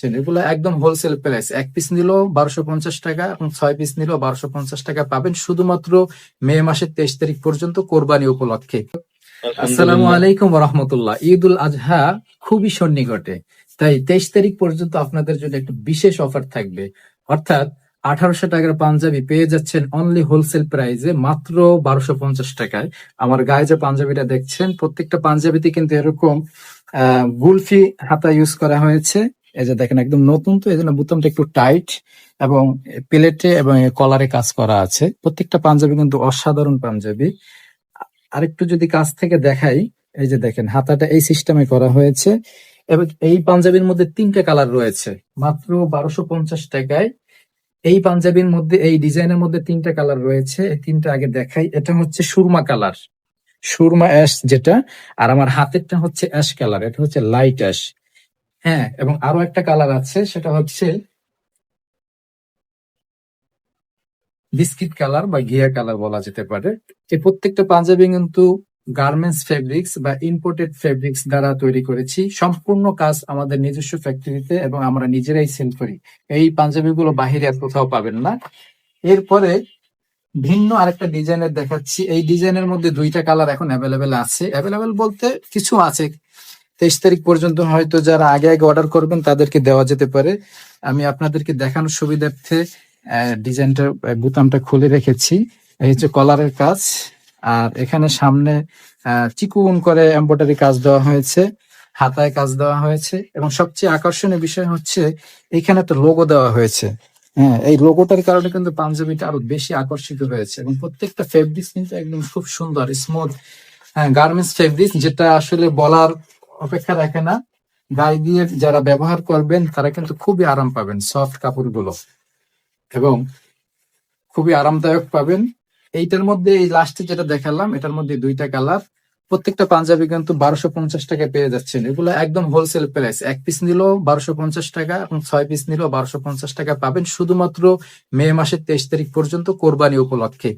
যাচ্ছেন। এগুলো একদম হোলসেল প্রাইস, 1 পিস নিলেও 1250 টাকা এবং 6 পিস নিলেও 1250 টাকা পাবেন, শুধুমাত্র মে মাসের 23 তারিখ পর্যন্ত, কোরবানি উপলক্ষে। আসসালামু আলহামদুলিল্লাহ। আলাইকুম রহমতুল্লাহ। ঈদ উল আজহা খুবই সন্নিকটে, তাই 23 তারিখ পর্যন্ত আপনাদের জন্য একটা বিশেষ অফার থাকবে। অর্থাৎ 1800 টাকার পাঞ্জাবি পেয়ে যাচ্ছেন অনলি হোলসেল প্রাইসে মাত্র 1250 টাকায়। আমার গায়ে যে পাঞ্জাবিটা দেখছেন, প্রত্যেকটা পাঞ্জাবিতে কিন্তু এরকম গুলফি হাতা ইউজ করা হয়েছে। এই যে দেখেন, একদম নতুন, তো এই জন্য বোতামটা একটু টাইট এবং প্লেটে এবং কলারে কাজ করা আছে। প্রত্যেকটা পাঞ্জাবি কিন্তু অসাধারণ পাঞ্জাবি। আরেকটু যদি কাছ থেকে দেখাই, এই যে দেখেন হাতাটা এই সিস্টেমে করা হয়েছে এবং এই পাঞ্জাবির মধ্যে 3টে কালার রয়েছে মাত্র 1250 টাকায়। এই পাঞ্জাবির মধ্যে, এই ডিজাইনের মধ্যে 3টে কালার রয়েছে। এই 3টে আগে দেখাই। এটা হচ্ছে সুরমা কালার, সুরমা অ্যাশ যেটা, আর আমার হাতেরটা হচ্ছে অ্যাশ কালার, এটা হচ্ছে লাইট অ্যাশ। হ্যাঁ, এবং আরো একটা কালার আছে, সেটা হচ্ছে বিস্কিট কালার বা ঘিয়া কালার বলা যেতে পারে। এই প্রত্যেকটা পাঞ্জাবি কিন্তু গার্মেন্টস ফেব্রিক্স বা ইম্পোর্টেড ফেব্রিক্স দ্বারা তৈরি করেছি। সম্পূর্ণ কাজ আমাদের নিজস্ব ফ্যাক্টরিতে এবং আমরা নিজেরাই সেল করি। এই পাঞ্জাবিগুলো বাহিরে আর কোথাও পাবেন না। এরপরে ভিন্ন আরেকটা ডিজাইনের দেখাচ্ছি। এই ডিজাইনের মধ্যে 2টা কালার এখন অ্যাভেলেবেল আছে। অ্যাভেলেবেল বলতে কিছু আছে, 23 তারিখ পর্যন্ত হয়তো যারা আগে আগে অর্ডার করবেন তাদেরকে দেওয়া যেতে পারে। আমি আপনাদেরকে দেখানোর সুবিধার্থে ডিজাইনটা, বোতামটা খুলে রেখেছি। এই হচ্ছে কলারের কাজ, আর এখানে সামনে চিকুন করে এমব্রয়ডারি কাজ দেওয়া হয়েছে, হাতায় কাজ দেওয়া হয়েছে, এবং সবচেয়ে আকর্ষণীয় বিষয় হচ্ছে এখানে একটা লোগো দেওয়া হয়েছে। হ্যাঁ, এই লোগোটার কারণে কিন্তু পাঞ্জাবিটা আরো বেশি আকর্ষিত হয়েছে, এবং প্রত্যেকটা ফেব্রিক্স কিন্তু একদম খুব সুন্দর স্মুথ। হ্যাঁ, গার্মেন্টস ফেব্রিক্স, যেটা আসলে বলার অপেক্ষা রাখে না। গায়ে দিয়ে যারা ব্যবহার করবেন তারা কিন্তু খুবই আরাম পাবেন, সফট কাপড়গুলো, এবং খুবই আরামদায়ক পাবেন। এইটার মধ্যে এই লাস্টে যেটা দেখালাম, এটার মধ্যে 2টা কালার। প্রত্যেকটা পাঞ্জাবি কিন্তু 1250 টাকা পেয়ে যাচ্ছেন। এগুলো একদম হোলসেল প্রাইস, 1 পিস নিলেও 1250 টাকা এবং 6 পিস নিলেও 1250 টাকা পাবেন, শুধুমাত্র মে মাসের 23 তারিখ পর্যন্ত, কোরবানি উপলক্ষে।